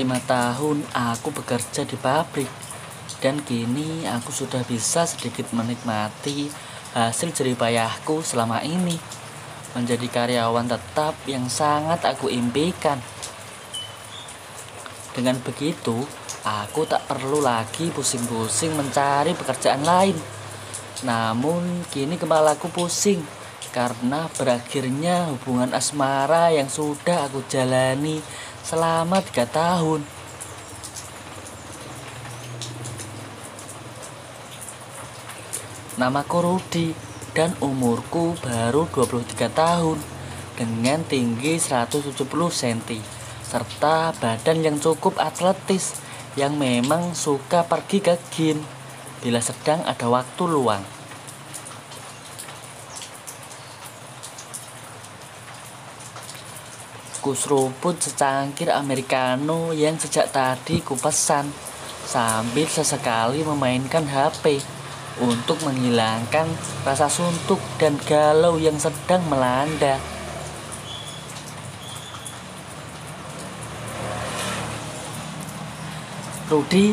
5 tahun aku bekerja di pabrik, dan kini aku sudah bisa sedikit menikmati hasil jerih payahku selama ini. Menjadi karyawan tetap yang sangat aku impikan. Dengan begitu, aku tak perlu lagi pusing-pusing mencari pekerjaan lain. Namun kini kepalaku pusing karena berakhirnya hubungan asmara yang sudah aku jalani selama 3 tahun. Namaku Rudi dan umurku baru 23 tahun dengan tinggi 170 cm serta badan yang cukup atletis yang memang suka pergi ke gym bila sedang ada waktu luang. Kuseruput secangkir americano yang sejak tadi kupesan sambil sesekali memainkan HP untuk menghilangkan rasa suntuk dan galau yang sedang melanda. Rudi,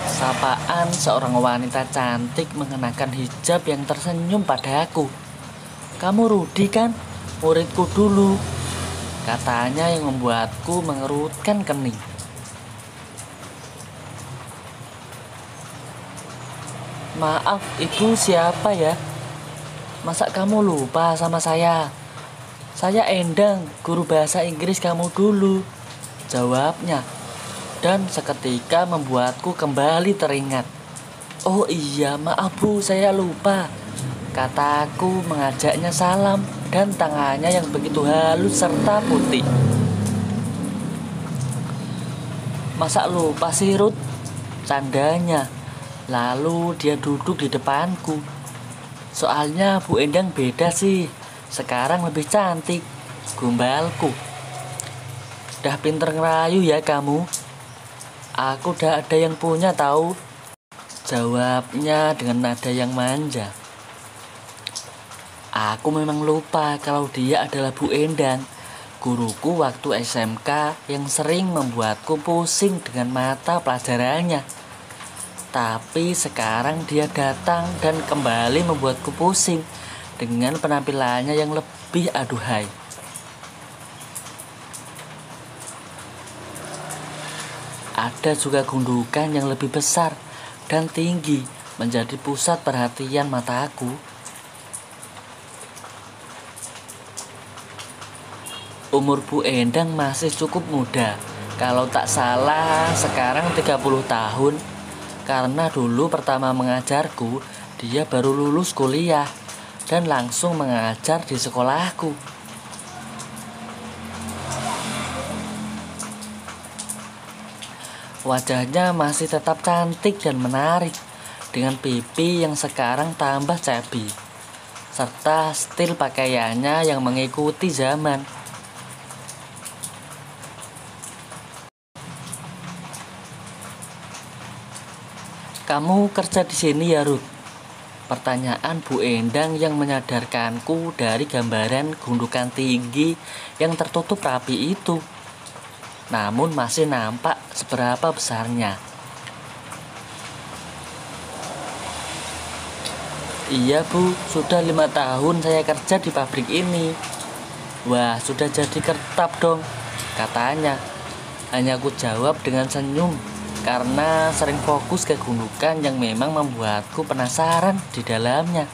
sapaan seorang wanita cantik mengenakan hijab yang tersenyum padaku. "Kamu Rudi kan? Muridku dulu," katanya yang membuatku mengerutkan kening. "Maaf, ibu siapa ya? Masa kamu lupa sama saya? Saya Endang, guru bahasa Inggris kamu dulu," jawabnya. Dan seketika membuatku kembali teringat. "Oh iya, maaf bu, saya lupa," kataku mengajaknya salam dan tangannya yang begitu halus serta putih. "Masa lupa sih Ruth?" candanya. Lalu dia duduk di depanku. "Soalnya Bu Endang beda sih, sekarang lebih cantik," gumbalku. "Dah pinter ngerayu ya kamu." "Aku udah ada yang punya tahu," jawabnya dengan nada yang manja. Aku memang lupa kalau dia adalah Bu Endang, guruku waktu SMK yang sering membuatku pusing dengan mata pelajarannya. Tapi sekarang dia datang dan kembali membuatku pusing dengan penampilannya yang lebih aduhai. Ada juga gundukan yang lebih besar dan tinggi menjadi pusat perhatian mataku. Umur Bu Endang masih cukup muda, kalau tak salah sekarang 30 tahun. Karena dulu pertama mengajarku, dia baru lulus kuliah dan langsung mengajar di sekolahku. Wajahnya masih tetap cantik dan menarik, dengan pipi yang sekarang tambah cabi, serta stil pakaiannya yang mengikuti zaman. "Kamu kerja di sini ya Ruth?" Pertanyaan Bu Endang yang menyadarkanku dari gambaran gundukan tinggi yang tertutup rapi itu. Namun masih nampak seberapa besarnya. "Iya Bu, sudah 5 tahun saya kerja di pabrik ini." "Wah, sudah jadi kertap dong," katanya. Hanya aku jawab dengan senyum karena sering fokus ke gundukan yang memang membuatku penasaran di dalamnya.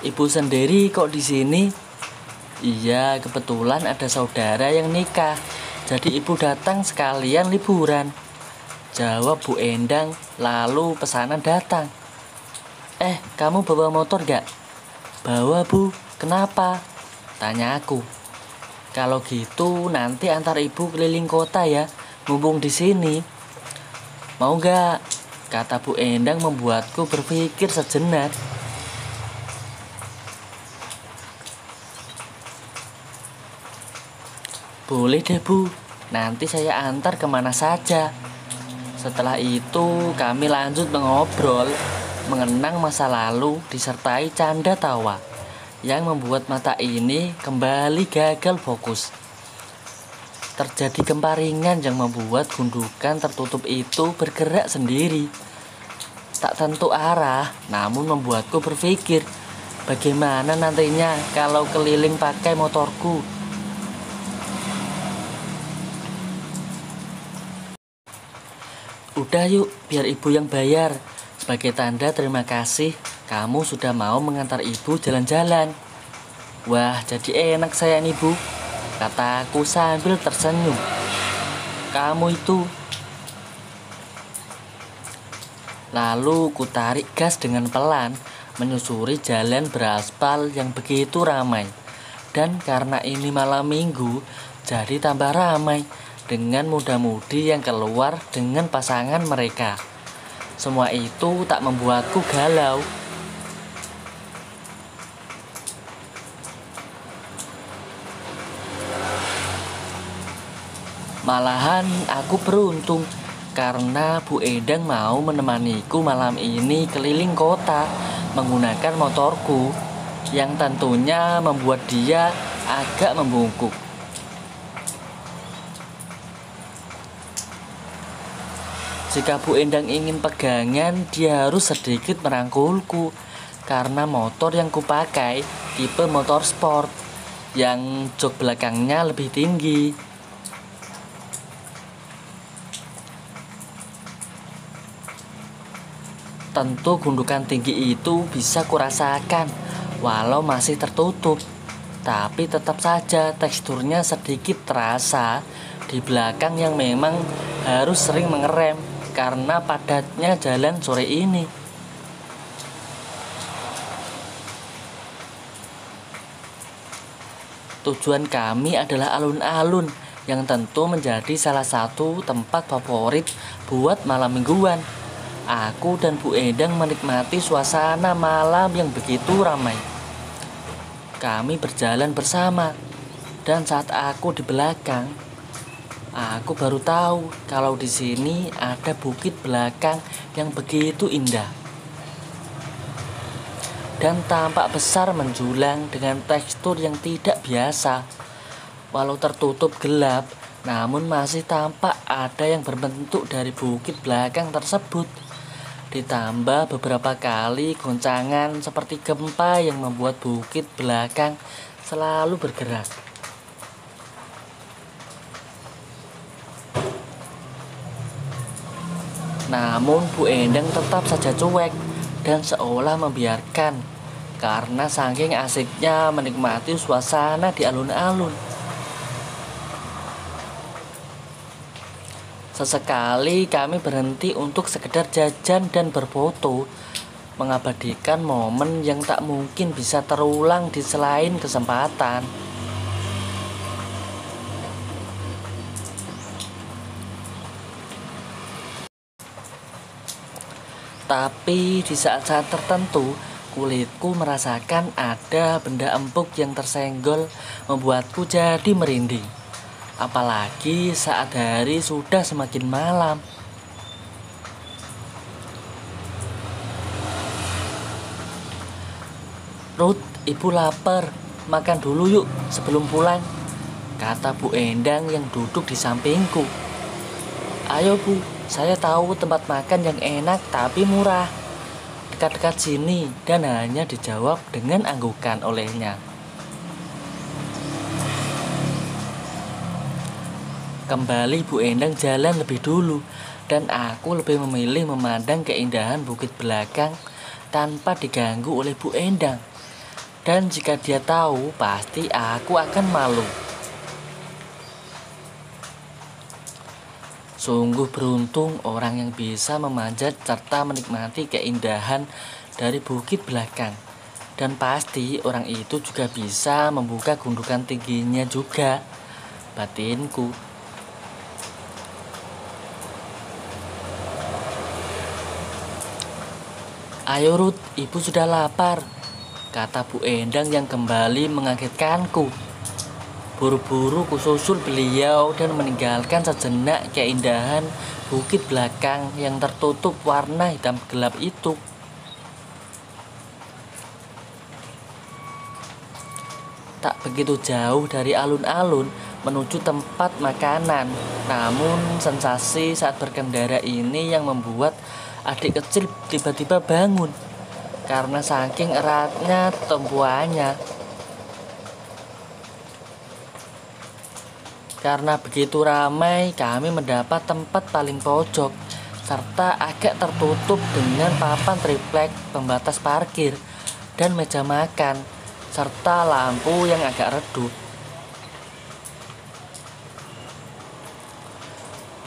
"Ibu sendiri kok di sini?" "Iya, kebetulan ada saudara yang nikah, jadi ibu datang sekalian liburan," jawab Bu Endang. Lalu pesanan datang. Kamu bawa motor gak?" "Bawa Bu." "Kenapa?" tanya aku. "Kalau gitu nanti antar ibu keliling kota ya, mumpung di sini." "Mau gak?" kata Bu Endang membuatku berpikir sejenak. "Boleh deh Bu, nanti saya antar kemana saja." Setelah itu kami lanjut mengobrol, mengenang masa lalu disertai canda tawa. yang membuat mata ini kembali gagal fokus. Terjadi gempa ringan yang membuat gundukan tertutup itu bergerak sendiri. Tak tentu arah, namun membuatku berpikir, bagaimana nantinya kalau keliling pakai motorku. Udah yuk, biar ibu yang bayar. Sebagai tanda terima kasih, kamu sudah mau mengantar ibu jalan-jalan. Wah, jadi enak sayang ibu, kataku sambil tersenyum. Kamu itu. Lalu ku tarik gas dengan pelan, menyusuri jalan beraspal yang begitu ramai. Dan karena ini malam minggu, jadi tambah ramai dengan muda-mudi yang keluar dengan pasangan mereka. Semua itu tak membuatku galau. Malahan aku beruntung karena Bu Endang mau menemaniku malam ini keliling kota menggunakan motorku yang tentunya membuat dia agak membungkuk. Jika Bu Endang ingin pegangan, dia harus sedikit merangkulku karena motor yang kupakai tipe motor sport yang jok belakangnya lebih tinggi. Tentu gundukan tinggi itu bisa kurasakan walau masih tertutup, tapi tetap saja teksturnya sedikit terasa di belakang yang memang harus sering mengerem karena padatnya jalan sore ini. Tujuan kami adalah alun-alun yang tentu menjadi salah satu tempat favorit buat malam mingguan. Aku dan Bu Endang menikmati suasana malam yang begitu ramai. Kami berjalan bersama, dan saat aku di belakang, aku baru tahu kalau di sini ada bukit belakang yang begitu indah dan tampak besar menjulang dengan tekstur yang tidak biasa. Walau tertutup gelap, namun masih tampak ada yang berbentuk dari bukit belakang tersebut. Ditambah beberapa kali goncangan seperti gempa yang membuat bukit belakang selalu bergerak. Namun Bu Endang tetap saja cuek dan seolah membiarkan karena saking asiknya menikmati suasana di alun-alun. Sesekali kami berhenti untuk sekedar jajan dan berfoto, mengabadikan momen yang tak mungkin bisa terulang di selain kesempatan. Tapi di saat-saat tertentu, kulitku merasakan ada benda empuk yang tersenggol membuatku jadi merinding. Apalagi saat hari sudah semakin malam. Ruth, ibu lapar, makan dulu yuk sebelum pulang, kata Bu Endang yang duduk di sampingku. Ayo Bu, saya tahu tempat makan yang enak tapi murah, dekat-dekat sini, dan hanya dijawab dengan anggukan olehnya. Kembali Bu Endang jalan lebih dulu, dan aku lebih memilih memandang keindahan bukit belakang tanpa diganggu oleh Bu Endang. Dan jika dia tahu, pasti aku akan malu. Sungguh beruntung orang yang bisa memanjat serta menikmati keindahan dari bukit belakang. Dan pasti orang itu juga bisa membuka gundukan tingginya juga, batinku. Ayo Ruth, ibu sudah lapar, kata Bu Endang yang kembali mengagetkanku. Buru-buru kususul beliau dan meninggalkan sejenak keindahan bukit belakang yang tertutup warna hitam gelap itu. begitu jauh dari alun-alun menuju tempat makanan. Namun sensasi saat berkendara ini yang membuat adik kecil tiba-tiba bangun karena saking eratnya tempuannya. Karena begitu ramai, kami mendapat tempat paling pojok serta agak tertutup dengan papan triplek pembatas parkir dan meja makan serta lampu yang agak redup.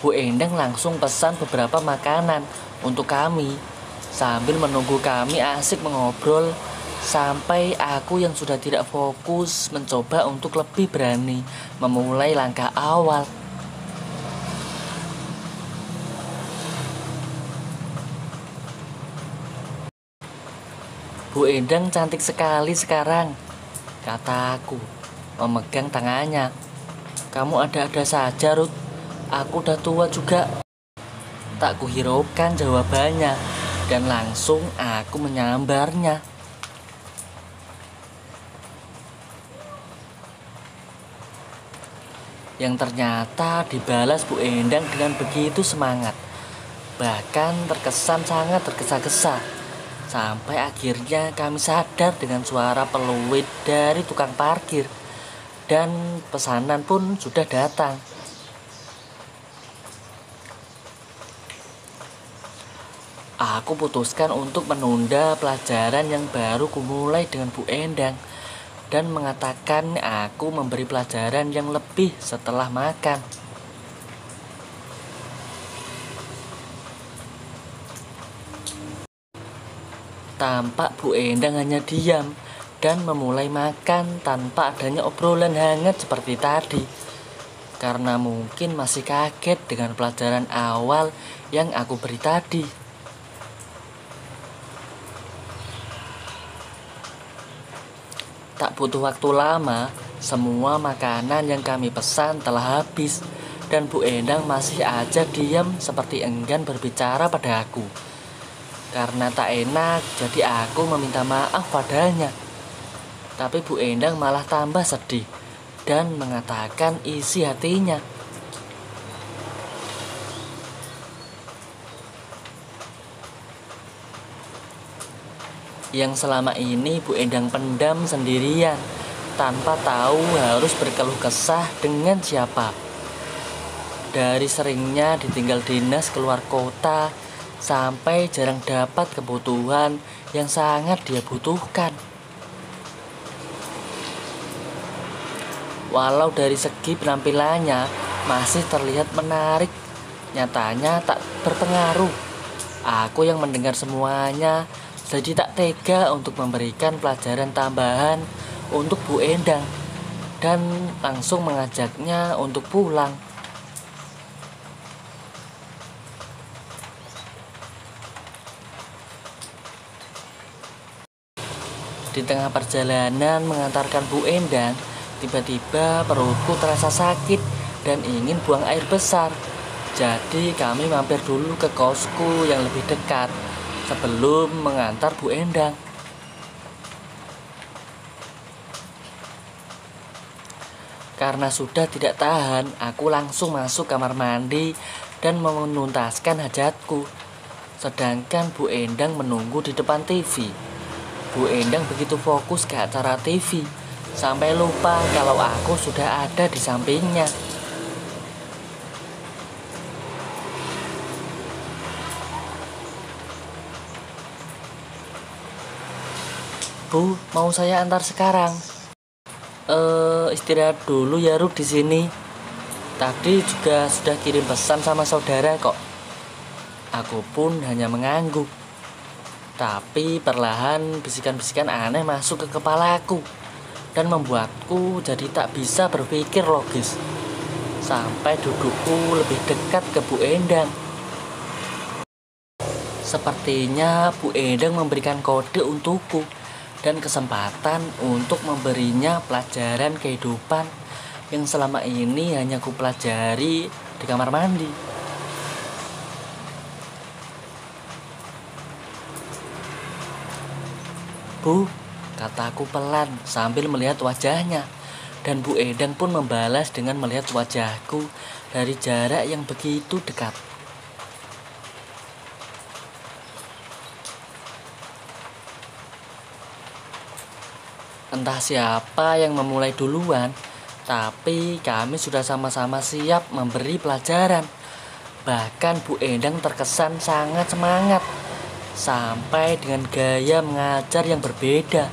Bu Endang langsung pesan beberapa makanan untuk kami. Sambil menunggu kami asik mengobrol sampai aku yang sudah tidak fokus mencoba untuk lebih berani memulai langkah awal. Bu Endang cantik sekali sekarang, kata aku, memegang tangannya. Kamu ada-ada saja, Ruth. Aku udah tua juga. Tak kuhiraukan jawabannya, dan langsung aku menyambarnya. Yang ternyata dibalas Bu Endang dengan begitu semangat. Bahkan terkesan sangat tergesa-gesa. Sampai akhirnya kami sadar dengan suara peluit dari tukang parkir. Dan pesanan pun sudah datang. Aku putuskan untuk menunda pelajaran yang baru kumulai dengan Bu Endang dan mengatakan aku memberi pelajaran yang lebih setelah makan. Tampak Bu Endang hanya diam dan memulai makan tanpa adanya obrolan hangat seperti tadi. Karena mungkin masih kaget dengan pelajaran awal yang aku beri tadi. Tak butuh waktu lama, semua makanan yang kami pesan telah habis dan Bu Endang masih aja diam seperti enggan berbicara pada aku. Karena tak enak, jadi aku meminta maaf padanya. Tapi Bu Endang malah tambah sedih dan mengatakan isi hatinya. Yang selama ini Bu Endang pendam sendirian tanpa tahu harus berkeluh kesah dengan siapa. Dari seringnya ditinggal dinas keluar kota sampai jarang dapat kebutuhan yang sangat dia butuhkan. Walau dari segi penampilannya masih terlihat menarik, nyatanya tak berpengaruh. Aku yang mendengar semuanya jadi tak tega untuk memberikan pelajaran tambahan untuk Bu Endang dan langsung mengajaknya untuk pulang. Di tengah perjalanan mengantarkan Bu Endang, tiba-tiba perutku terasa sakit dan ingin buang air besar. Jadi kami mampir dulu ke kosku yang lebih dekat sebelum mengantar Bu Endang. Karena sudah tidak tahan, aku langsung masuk kamar mandi dan menuntaskan hajatku. Sedangkan Bu Endang menunggu di depan TV. Bu Endang begitu fokus ke acara TV sampai lupa kalau aku sudah ada di sampingnya. Bu, mau saya antar sekarang? Istirahat dulu ya Ruth di sini. Tadi juga sudah kirim pesan sama saudara kok. Aku pun hanya mengangguk. Tapi perlahan bisikan-bisikan aneh masuk ke kepalaku dan membuatku jadi tak bisa berpikir logis. Sampai dudukku lebih dekat ke Bu Endang. Sepertinya Bu Endang memberikan kode untukku dan kesempatan untuk memberinya pelajaran kehidupan yang selama ini hanya kupelajari di kamar mandi. Bu, kataku pelan sambil melihat wajahnya. Dan Bu Endang pun membalas dengan melihat wajahku dari jarak yang begitu dekat. Entah siapa yang memulai duluan, tapi kami sudah sama-sama siap memberi pelajaran. Bahkan Bu Endang terkesan sangat semangat, sampai dengan gaya mengajar yang berbeda.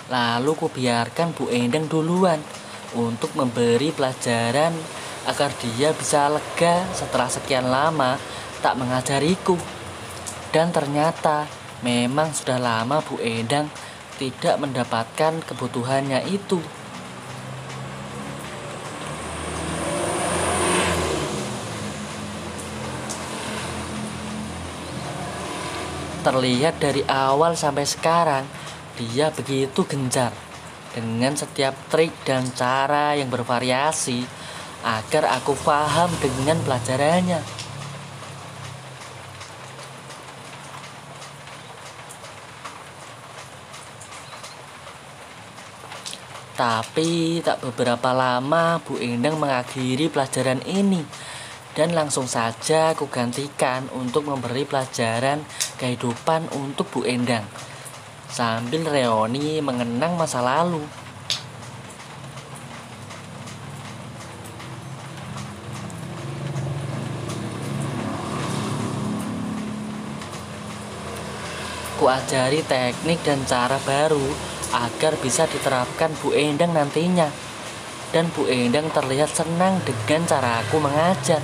Lalu kubiarkan Bu Endang duluan untuk memberi pelajaran agar dia bisa lega setelah sekian lama tak mengajariku. Dan ternyata memang sudah lama Bu Endang tidak mendapatkan kebutuhannya itu. Terlihat dari awal sampai sekarang dia begitu gencar dengan setiap trik dan cara yang bervariasi agar aku paham dengan pelajarannya. Tapi tak beberapa lama Bu Endang mengakhiri pelajaran ini dan langsung saja aku gantikan untuk memberi pelajaran kehidupan untuk Bu Endang sambil reuni mengenang masa lalu. Kuajari teknik dan cara baru agar bisa diterapkan Bu Endang nantinya. Dan Bu Endang terlihat senang dengan cara aku mengajar.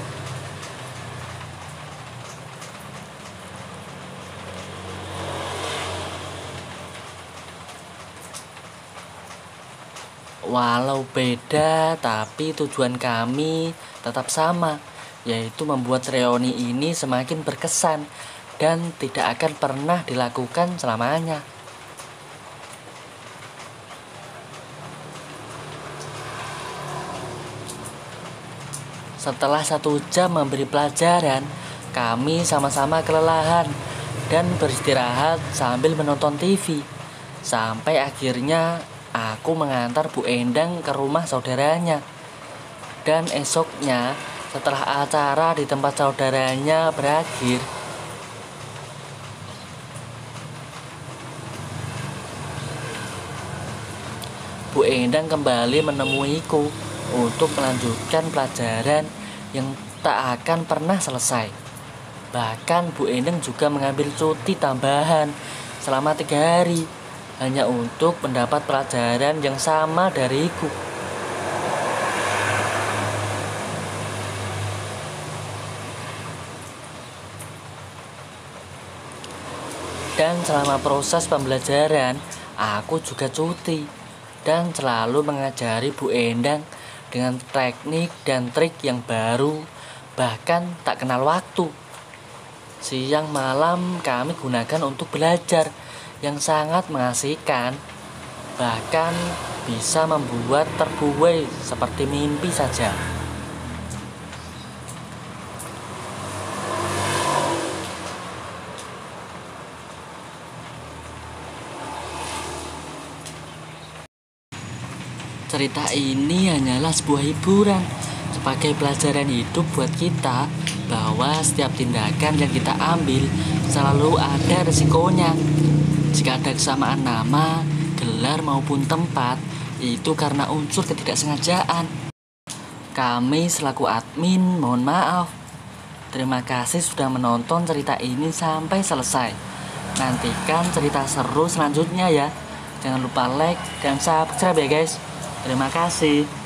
Walau beda, tapi tujuan kami tetap sama, yaitu membuat reuni ini semakin berkesan dan tidak akan pernah dilakukan selamanya. Setelah 1 jam memberi pelajaran, kami sama-sama kelelahan dan beristirahat sambil menonton TV. Sampai akhirnya aku mengantar Bu Endang ke rumah saudaranya. Dan esoknya, setelah acara di tempat saudaranya berakhir, Bu Endang kembali menemuiku untuk melanjutkan pelajaran yang tak akan pernah selesai. Bahkan Bu Endang juga mengambil cuti tambahan selama 3 hari hanya untuk mendapat pelajaran yang sama dariku. Dan selama proses pembelajaran, aku juga cuti dan selalu mengajari Bu Endang dengan teknik dan trik yang baru, bahkan tak kenal waktu. Siang malam kami gunakan untuk belajar yang sangat mengasihkan, bahkan bisa membuat terbuai seperti mimpi saja. Cerita ini hanyalah sebuah hiburan sebagai pelajaran hidup buat kita bahwa setiap tindakan yang kita ambil selalu ada resikonya. Jika ada kesamaan nama, gelar maupun tempat, itu karena unsur ketidaksengajaan. Kami selaku admin mohon maaf. Terima kasih sudah menonton cerita ini sampai selesai. Nantikan cerita seru selanjutnya ya. Jangan lupa like dan subscribe ya guys. Terima kasih.